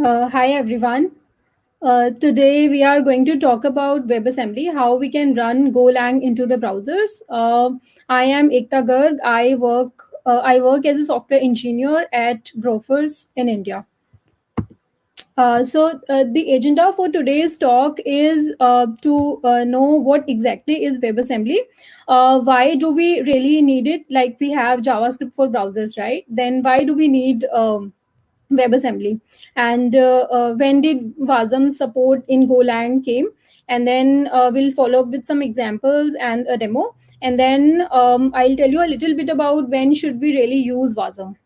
Hi everyone. Today we are going to talk about WebAssembly, how we can run Golang into the browsers. I am Ekta Garg. I work as a software engineer at Grofers in India. The agenda for today's talk is to know what exactly is WebAssembly. Why do we really need it? Like we have JavaScript for browsers, right? Then why do we need WebAssembly? And when did Wasm support in Golang came? And then we'll follow up with some examples and a demo. And then I'll tell you a little bit about when should we really use Wasm.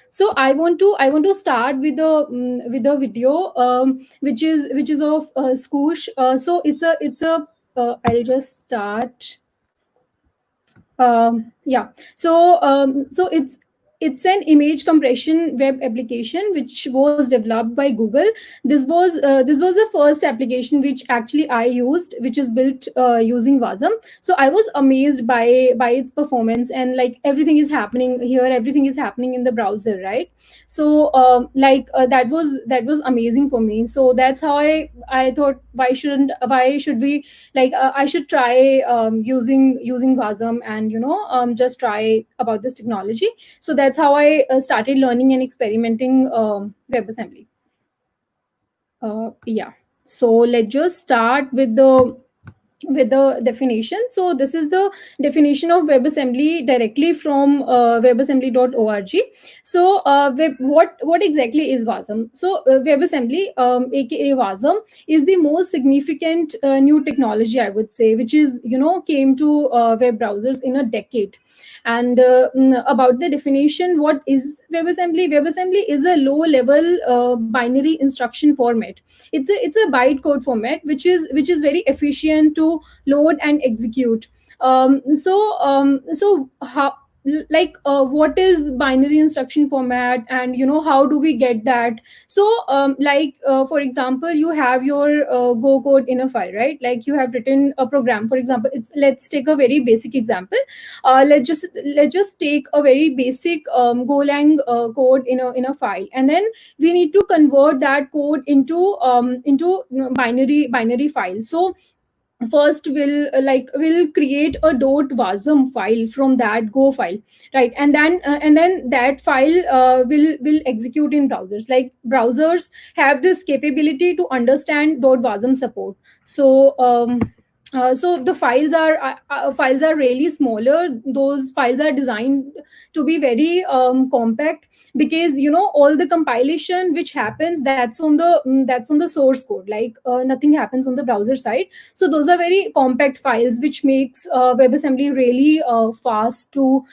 So I want to start with the video, which is of Scoosh. So I'll just start. Yeah. So it's an image compression web application which was developed by Google. This was the first application which actually I used, which is built using Wasm. So I was amazed by its performance, and like everything is happening here, everything is happening in the browser, right? So that was amazing for me. So that's how I thought, why should we, I should try using Wasm, and just try about this technology. So that's how I started learning and experimenting WebAssembly. Yeah. So let's just start with the definition. So this is the definition of WebAssembly directly from webassembly.org. So what exactly is Wasm? So WebAssembly, aka Wasm, is the most significant new technology, I would say, which is came to web browsers in a decade. And about the definition, what is WebAssembly? WebAssembly is a low level binary instruction format. It's a bytecode format which is very efficient to load and execute. So how, what is binary instruction format, and how do we get that? So for example, you have your Go code in a file, right? Like you have written a program. For example, let's take a very basic example. Let's just take a very basic Golang code in a file, and then we need to convert that code into binary file. So first we'll create a .wasm file from that Go file, right? And then that file will execute in browsers. Like browsers have this capability to understand .wasm support. So the files are really smaller. Those files are designed to be very compact, because all the compilation which happens, that's on the source code. Like nothing happens on the browser side. So those are very compact files, which makes WebAssembly really fast to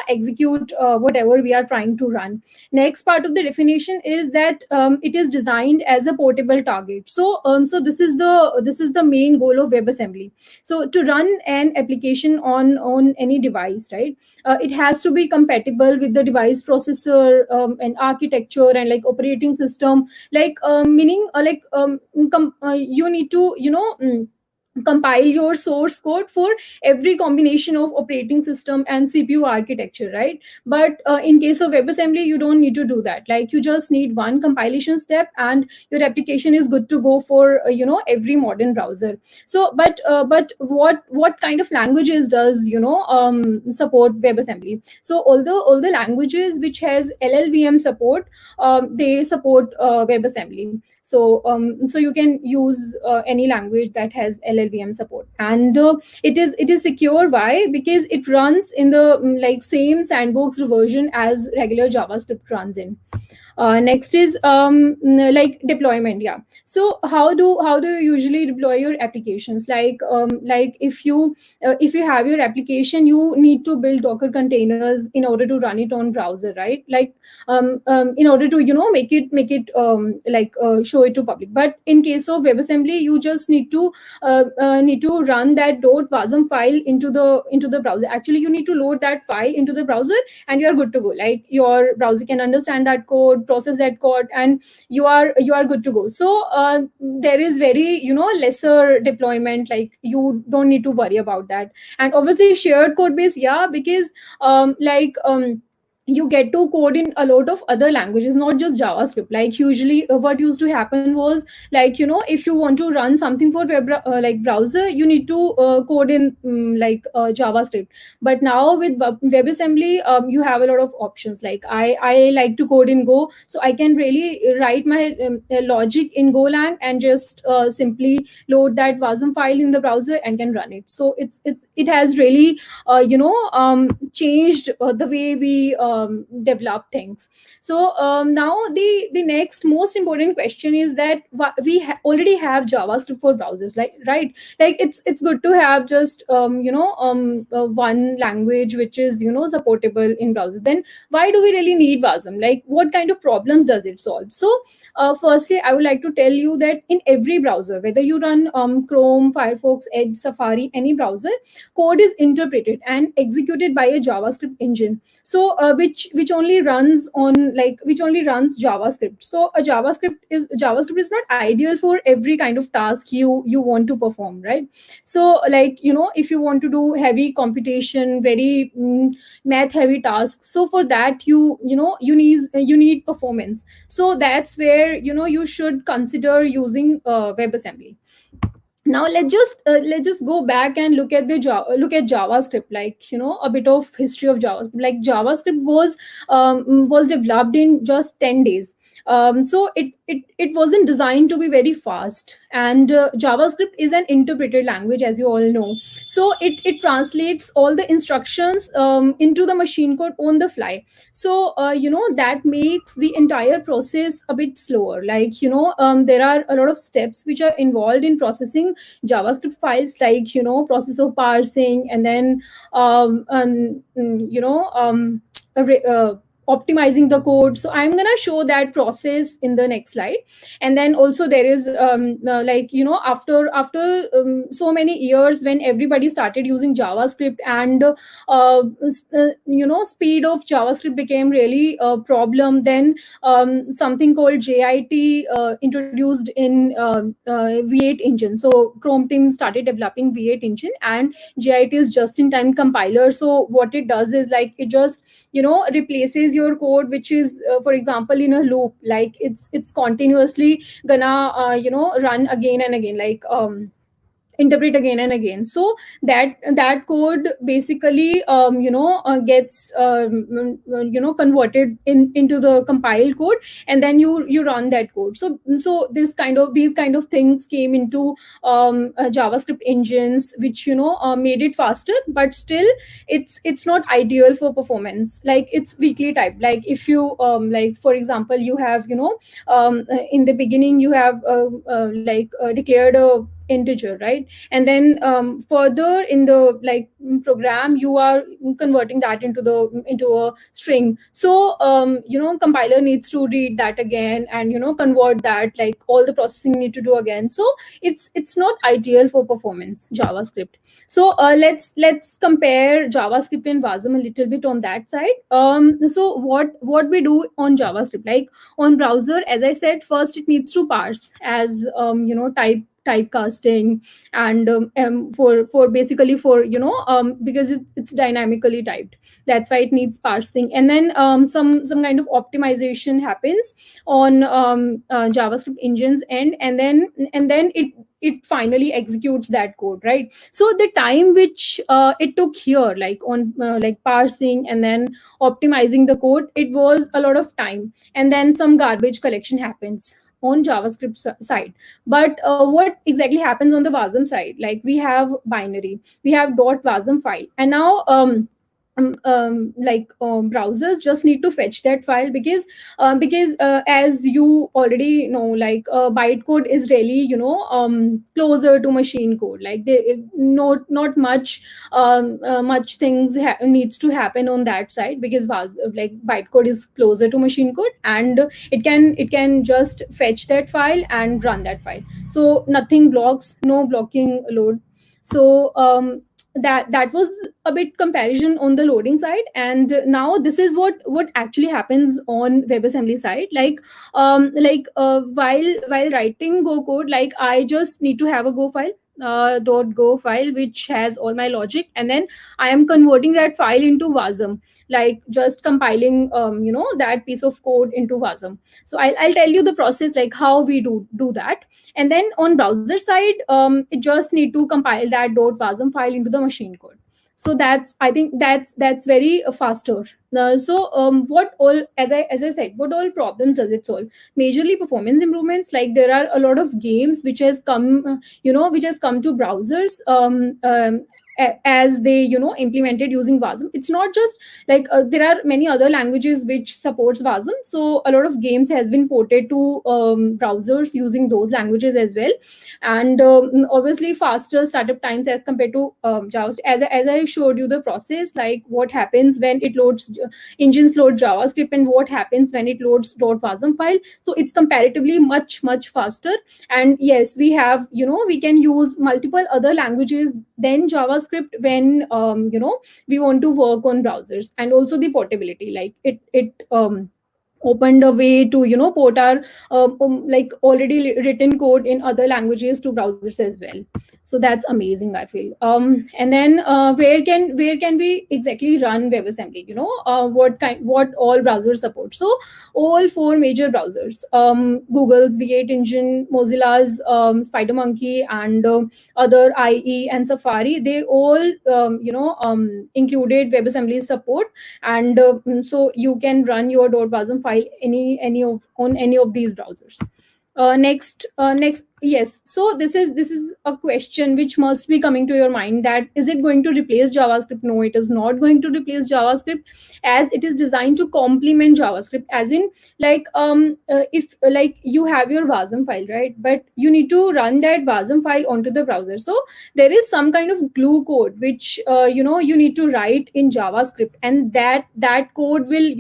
execute whatever we are trying to run. Next part of the definition is that it is designed as a portable target. So this is the main goal of WebAssembly. So to run an application on any device, right? It has to be compatible with the device processor, and architecture, and like operating system. Meaning, you need to compile your source code for every combination of operating system and CPU architecture, right? But in case of WebAssembly, you don't need to do that. Like you just need one compilation step, and your application is good to go for every modern browser. But what kind of languages does support WebAssembly? So all the languages which has LLVM support, they support WebAssembly. So you can use any language that has LLVM support. And it is secure. Why? Because it runs in the same sandbox version as regular JavaScript runs in. Next is deployment. Yeah. So how do you usually deploy your applications? Like if you have your application, you need to build Docker containers in order to run it on browser, right? In order to make it show it to public. But in case of WebAssembly, you just need to run that .wasm file into the browser. Actually, you need to load that file into the browser, and you're good to go. Like your browser can understand that code, process that code, and you are good to go. So there is very lesser deployment. Like you don't need to worry about that. And obviously shared code base, yeah, because you get to code in a lot of other languages, not just JavaScript. Like usually what used to happen was, like, if you want to run something for like browser, you need to code in like JavaScript. But now with WebAssembly, you have a lot of options. Like I like to code in Go, so I can really write my logic in Golang and just simply load that wasm file in the browser and can run it. So it has really changed the way we develop things. So now the next most important question is that already have JavaScript for browsers, like, right? Like it's good to have just one language which is supportable in browsers. Then why do we really need wasm? Like, what kind of problems does it solve? So firstly, I would like to tell you that in every browser, whether you run Chrome, Firefox, Edge, Safari, any browser, code is interpreted and executed by a JavaScript engine. So which only runs on, like, which only runs JavaScript. So a JavaScript is not ideal for every kind of task you want to perform, right? So, like, if you want to do heavy computation, very math heavy tasks, so for that you need performance. So that's where you should consider using WebAssembly. Now let's just go back and look at JavaScript, like, a bit of history of JavaScript. Like, JavaScript was developed in just 10 days. So it wasn't designed to be very fast. And JavaScript is an interpreted language, as you all know. So it translates all the instructions into the machine code on the fly. So that makes the entire process a bit slower. Like, there are a lot of steps which are involved in processing JavaScript files, like, process of parsing, and then a optimizing the code. So I'm going to show that process in the next slide. And then also there is like, after so many years, when everybody started using JavaScript, and speed of JavaScript became really a problem. Then something called JIT introduced in V8 engine. So Chrome team started developing V8 engine, and JIT is just in time compiler. So what it does is, like, it just replaces your code, which is for example in a loop. Like, it's continuously gonna run again and again, like interpret again and again. So that code basically gets converted into the compiled code, and then you run that code. So these kind of things came into JavaScript engines, which made it faster. But still, it's not ideal for performance. Like, it's weakly typed. Like, if you like, for example, you have in the beginning you have declared a integer, right? And then further in the, like, program, you are converting that into a string. So compiler needs to read that again and convert that. Like, all the processing need to do again. So it's not ideal for performance, JavaScript. So let's compare JavaScript and wasm a little bit on that side. So what we do on JavaScript, like on browser, as I said, first it needs to parse, as typecasting, and for basically for because it's dynamically typed. That's why it needs parsing. And then some kind of optimization happens on JavaScript engines end, and then it finally executes that code, right? So the time which it took here, like on like parsing and then optimizing the code, it was a lot of time. And then some garbage collection happens on JavaScript side. But what exactly happens on the wasm side? Like, we have binary, we have .wasm file, and now browsers just need to fetch that file, because as you already know, like bytecode is really closer to machine code. Like, they not much much things needs to happen on that side, because like bytecode is closer to machine code, and it can just fetch that file and run that file. So nothing blocks, no blocking load. So that was a bit comparison on the loading side. And now this is what actually happens on WebAssembly side. Like while writing Go code, like, I just need to have a Go file, .go file which has all my logic, and then I am converting that file into Wasm, like just compiling that piece of code into Wasm. So I'll tell you the process, like how we do that. And then on browser side, it just need to compile that .wasm file into the machine code. So that's, I think that's very faster. So what all, as I said, what all problems does it solve? Majorly performance improvements, like there are a lot of games which has come which has come to browsers, as they implemented using Wasm. It's not just like there are many other languages which supports Wasm, so a lot of games has been ported to browsers using those languages as well. And obviously faster startup times as compared to JavaScript. As I showed you the process, like what happens when it loads, engines load JavaScript, and what happens when it loads .wasm file. So it's comparatively much faster. And yes, we have, we can use multiple other languages than JavaScript when we want to work on browsers. And also the portability, like it opened a way to port our like already written code in other languages to browsers as well. So that's amazing, I feel. And then where can we exactly run WebAssembly? What all browsers support. So all four major browsers, Google's V8 engine, Mozilla's SpiderMonkey, and other IE and Safari, they all included WebAssembly support. And so you can run your .wasm file any of on any of these browsers. Next, yes. So this is a question which must be coming to your mind, that is it going to replace JavaScript? No, it is not going to replace JavaScript, as it is designed to complement JavaScript. As in, like if like you have your Wasm file, right, but you need to run that Wasm file onto the browser. So there is some kind of glue code which you need to write in JavaScript, and that code will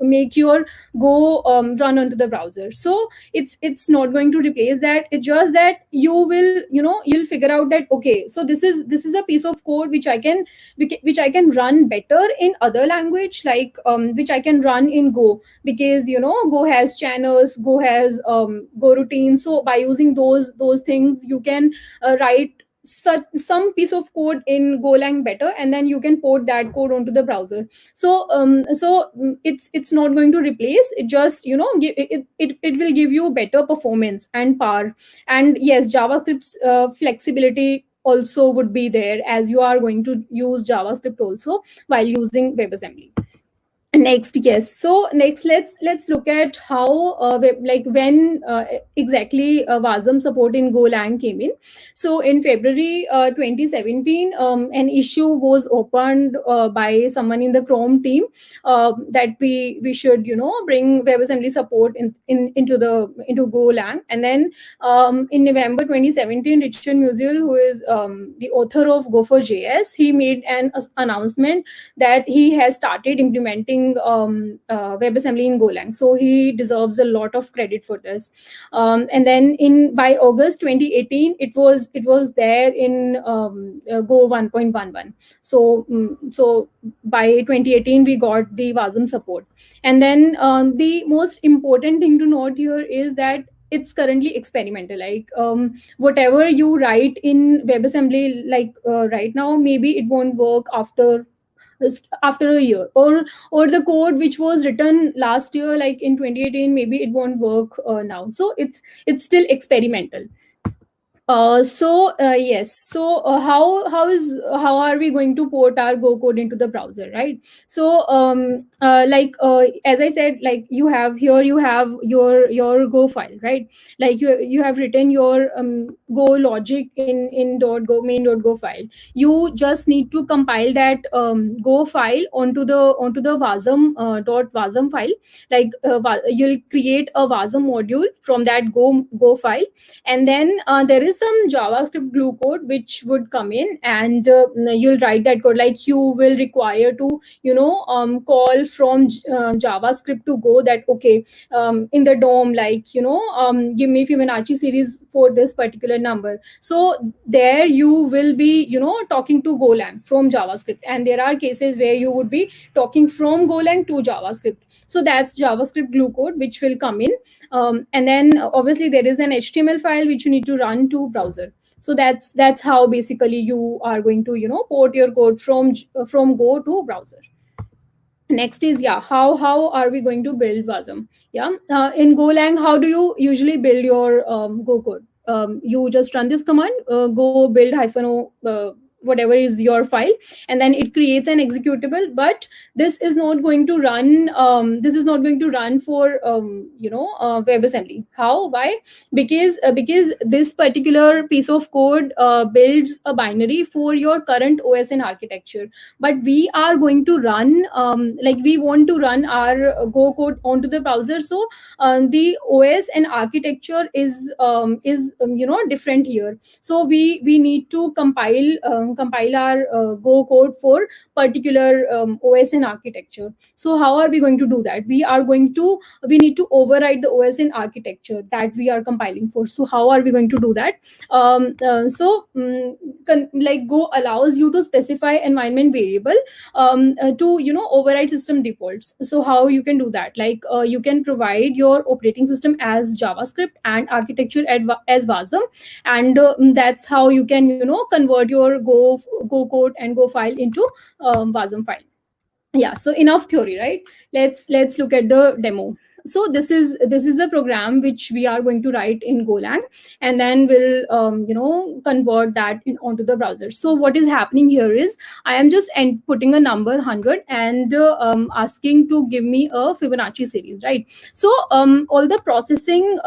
make your Go run onto the browser. So it's not going to replace that. It's just that you will you'll figure out that, okay, so this is a piece of code which I can run better in other language, like which I can run in Go, because Go has channels, Go has Go routines. So by using those things, you can write some piece of code in Golang better, and then you can port that code onto the browser. So it's not going to replace it, just it will give you better performance and power. And yes, JavaScript's flexibility also would be there, as you are going to use JavaScript also while using WebAssembly. Next, yes. So next, let's look at how like when exactly Wasm support in Golang came in. So in February 2017, an issue was opened by someone in the Chrome team, that we should bring WebAssembly support into Golang. And then in November 2017, Richard Musial, who is the author of Go4JS, he made an announcement that he has started implementing WebAssembly in Golang. So he deserves a lot of credit for this. And then by August 2018, it was there in Go 1.11. So by 2018 we got the Wasm support. And then the most important thing to note here is that it's currently experimental. Like whatever you write in WebAssembly, like right now, maybe it won't work after a year, or the code which was written last year, like in 2018, maybe it won't work now. So it's still experimental. Yes. So how are we going to port our Go code into the browser, right? So as I said, like you have your Go file, right? Like you have written your Go logic in .go main.go file. You just need to compile that Go file onto the Wasm .wasm file. Like you'll create a Wasm module from that Go file, and then there is some JavaScript glue code which would come in, and you'll write that code. Like you will require to call from JavaScript to Go, that okay, in the DOM, like give me Fibonacci series for this particular number. So there you will be talking to Golang from JavaScript, and there are cases where you would be talking from Golang to JavaScript. So that's JavaScript glue code which will come in. And then obviously there is an HTML file which you need to run to browser. So that's how basically you are going to port your code from Go to browser. Next is, yeah, how are we going to build Wasm? Yeah, in Golang, how do you usually build your Go code? You just run this command, go build hyphen o, whatever is your file, and then it creates an executable. But this is not going to run, this is not going to run for WebAssembly. How? Why? Because this particular piece of code builds a binary for your current OS and architecture. But we are going to run, like we want to run our Go code onto the browser. So the OS and architecture is different here. So we need to compile our Go code for particular OS and architecture. So how are we going to do that? We need to override the OS and architecture that we are compiling for. So how are we going to do that? Like Go allows you to specify environment variable to override system defaults. So how you can do that? Like you can provide your operating system as JavaScript and architecture as Wasm, and that's how you can convert your Go code and Go file into Wasm file. Yeah, so enough theory, right? Let's look at the demo. So this is a program which we are going to write in Golang, and then we'll convert that onto the browser. So what is happening here is I am just putting a number 100 and asking to give me a Fibonacci series, right? So all the processing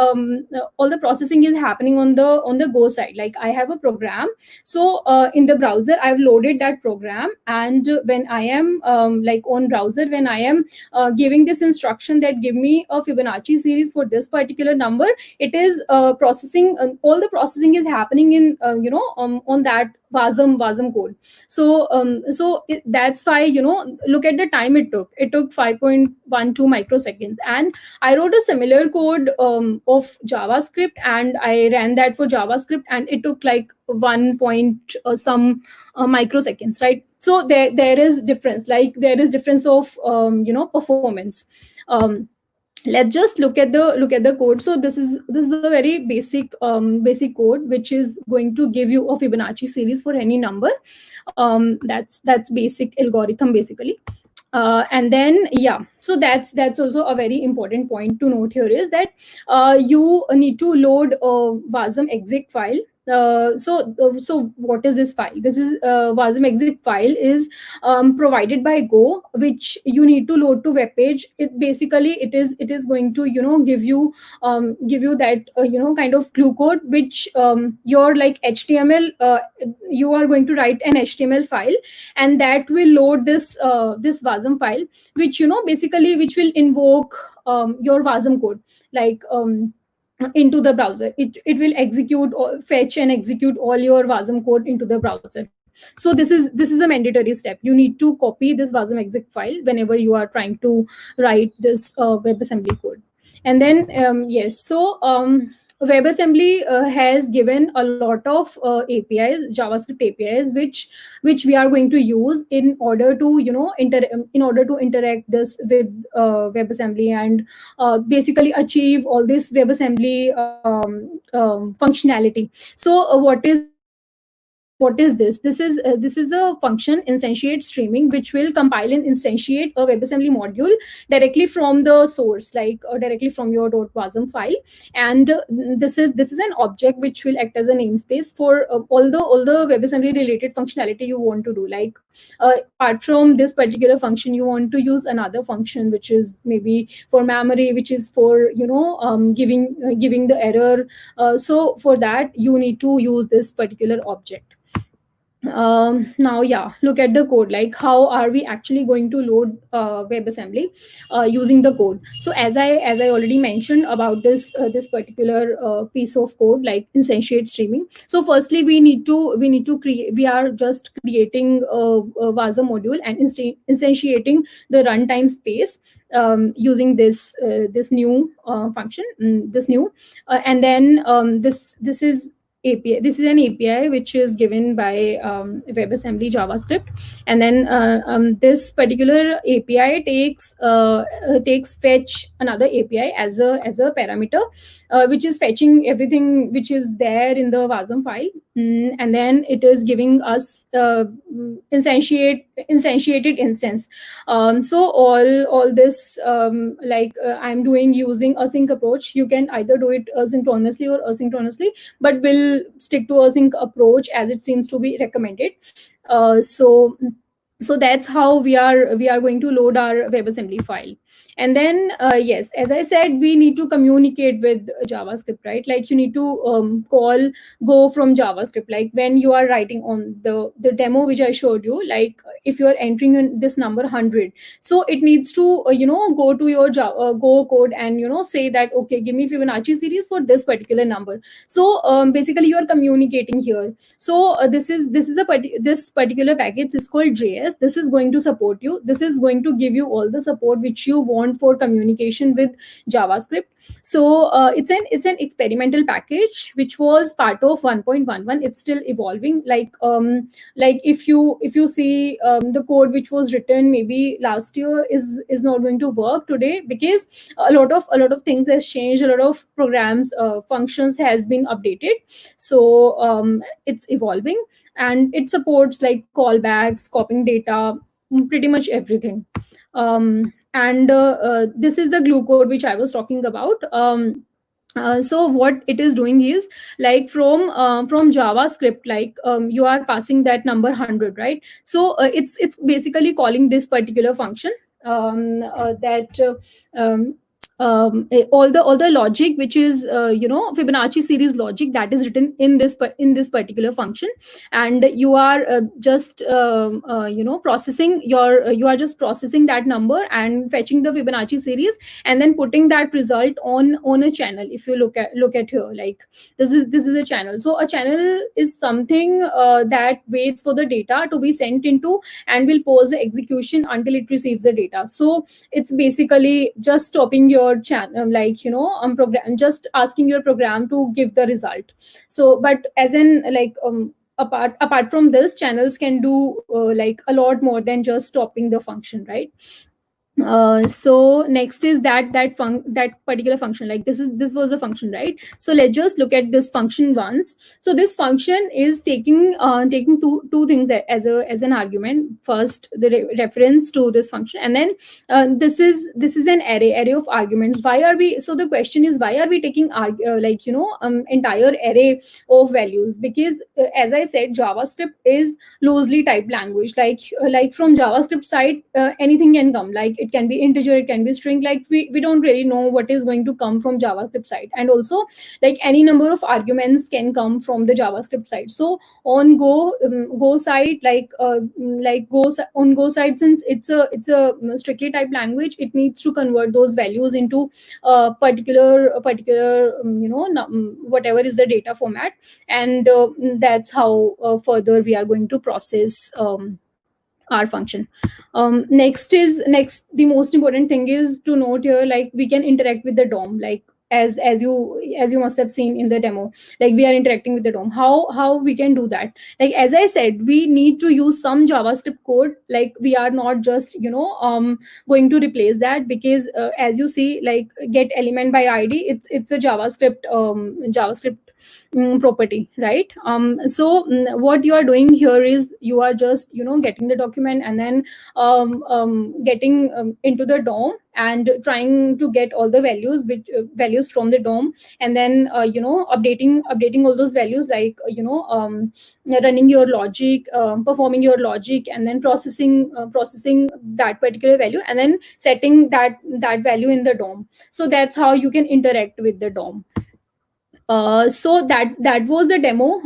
is happening on the Go side. Like I have a program, so in the browser I've loaded that program, and when I am like on browser, when I am giving this instruction that give me a Fibonacci series for this particular number, it is processing, all the processing is happening in on that Wasm code. So that's why look at the time it took 5.12 microseconds. And I wrote a similar code of JavaScript, and I ran that for JavaScript, and it took like 1 point some microseconds, right? So there is difference, like there is difference of performance. Let's just look at the code. So this is a very basic code which is going to give you a Fibonacci series for any number. That's basic algorithm basically. And then, yeah, so that's also a very important point to note here, is that you need to load a Wasm exec file. So what is this file? This is Wasm exec file is provided by Go, which you need to load to web page. It is going to give you that kind of glue code, which your like HTML, you are going to write an HTML file, and that will load this Wasm file, which basically which will invoke your Wasm code, like into the browser. It will execute or fetch and execute all your Wasm code into the browser. So this is a mandatory step. You need to copy this Wasm exec file whenever you are trying to write this WebAssembly code. And then yes, so WebAssembly has given a lot of APIs, JavaScript APIs, which we are going to use in order to in order to interact this with WebAssembly, and basically achieve all this WebAssembly functionality. So what is this? This is a function, instantiate streaming, which will compile and instantiate a WebAssembly module directly from the source, like directly from your .wasm file. And this is an object which will act as a namespace for all the WebAssembly related functionality you want to do. Like apart from this particular function, you want to use another function which is maybe for memory, which is for giving the error. So for that you need to use this particular object. Now, yeah, look at the code. Like how are we actually going to load WebAssembly using the code? So as I already mentioned about this particular piece of code, like instantiate streaming. So firstly we are just creating a Wasm module and instantiating the runtime space using this new function, this new and then this is API. This is an API which is given by WebAssembly JavaScript, and then this particular API takes fetch another API as a parameter, which is fetching everything which is there in the Wasm file. and then it is giving us instantiated instance. So all this, I'm doing using async approach. You can either do it synchronously or asynchronously, but we'll stick to async approach as it seems to be recommended. So that's how we are going to load our WebAssembly file. And then yes, as I said, we need to communicate with JavaScript, right? Like you need to call go from JavaScript. Like when you are writing on the demo which I showed you, like if you are entering in this number 100, so it needs to go to your Go code and say that, okay, give me Fibonacci series for this particular number. So basically you are communicating here. So this particular package is called JS. This is going to support you. This is going to give you all the support which you want for communication with JavaScript. So it's an experimental package which was part of 1.11. It's still evolving. Like if you see the code which was written maybe last year is not going to work today, because a lot of things has changed. A lot of programs functions has been updated. So it's evolving, and it supports like callbacks, copying data, pretty much everything. And this is the glue code which I was talking about. So what it is doing is, like from JavaScript, like you are passing that number 100, right? So it's basically calling this particular function, that all the logic which is Fibonacci series logic, that is written in this particular function. And you are just processing you are just processing that number and fetching the Fibonacci series, and then putting that result on a channel. If you look at here, like this is a channel. So a channel is something that waits for the data to be sent into and will pause the execution until it receives the data. So it's basically just stopping your channel, program, just asking your program to give the result. So but as in, like, apart from this, channels can do like a lot more than just stopping the function, right? So next is that particular function. Like this was a function, right? So let's just look at this function once. So this function is taking two things as an argument. First, the reference to this function, and then this is an array of arguments. Why are we So the question is, why are we taking entire array of values? Because as I said, JavaScript is loosely typed language. Like from JavaScript side, anything can come. Like it can be integer, it can be string. Like we don't really know what is going to come from JavaScript side. And also, like, any number of arguments can come from the JavaScript side. So on Go side, on Go side, since it's a strictly typed language, it needs to convert those values into particular whatever is the data format. And that's how further we are going to process our function. Next, the most important thing is to note here, like we can interact with the DOM, like as you must have seen in the demo. Like we are interacting with the DOM. How we can do that? Like as I said, we need to use some JavaScript code. Like we are not just going to replace that, because as you see, like get element by ID, it's a JavaScript property, right? What you are doing here is you are just getting the document, and then getting into the DOM and trying to get all the values from the DOM, and then updating all those values, like running your logic, performing your logic, and then processing that particular value, and then setting that value in the DOM. So that's how you can interact with the DOM. So that was the demo.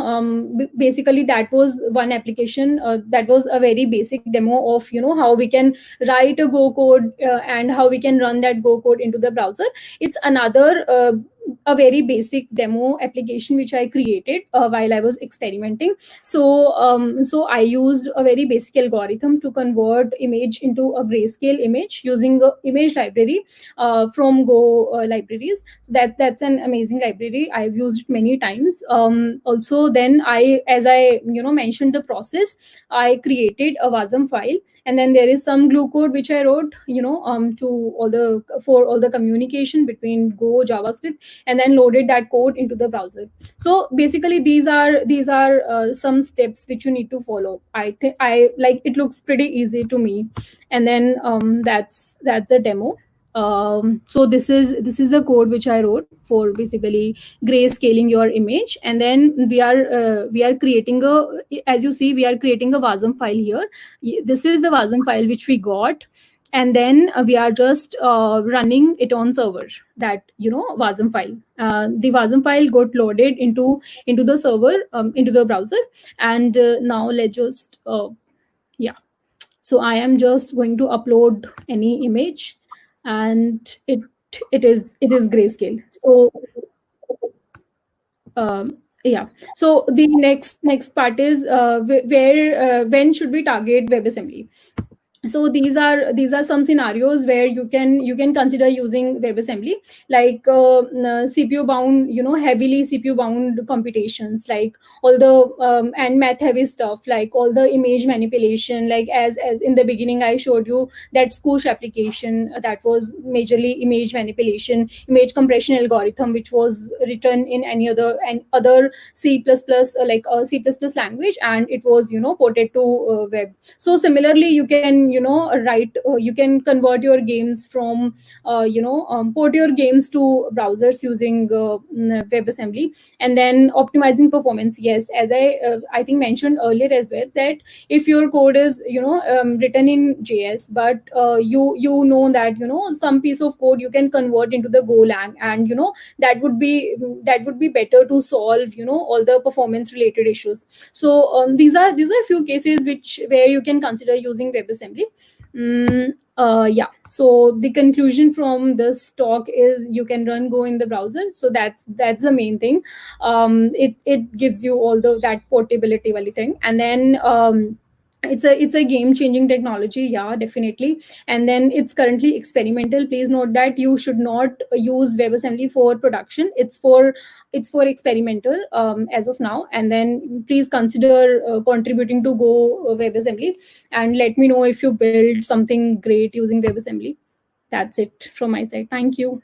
Basically, that was one application. That was a very basic demo of how we can write a Go code, and how we can run that Go code into the browser. It's another a very basic demo application which I created while I was experimenting. So I used a very basic algorithm to convert image into a grayscale image using a image library from Go libraries. So that's an amazing library. I've used it many times. Also, then as I mentioned the process, I created a Wasm file, and then there is some glue code which I wrote to for all the communication between Go, JavaScript, and and then loaded that code into the browser. So basically these are some steps which you need to follow. I think I like it looks pretty easy to me. And then that's a demo. So this is the code which I wrote for basically grayscaling your image. And then we are creating a, as you see, we are creating a wasm file here. This is the wasm file which we got. And then we are just running it on server, that wasm file. The wasm file got loaded into the server, into the browser. And now let's just yeah. So I am just going to upload any image, and it is grayscale. So yeah. So the next part is where when should we target WebAssembly? So these are some scenarios where you can consider using WebAssembly, like CPU bound, heavily CPU bound computations, like all the and math heavy stuff, like all the image manipulation, like as in the beginning I showed you that Scoosh application, that was majorly image manipulation, image compression algorithm, which was written in any other C++, like a C++ language, and it was ported to web. So similarly you can write, you can convert your games from port your games to browsers using WebAssembly. And then optimizing performance, yes, as I think mentioned earlier as well, that if your code is written in JS, but you know that some piece of code you can convert into the Golang, and that would be better to solve all the performance related issues. So these are few cases where you can consider using WebAssembly. Yeah. So the conclusion from this talk is you can run Go in the browser. So that's the main thing. It gives you all that portability wali thing. And then it's a game changing technology, yeah, definitely. And then it's currently experimental. Please note that you should not use WebAssembly for production. It's for experimental as of now. And then please consider contributing to Go WebAssembly, and let me know if you build something great using WebAssembly. That's it from my side. Thank you.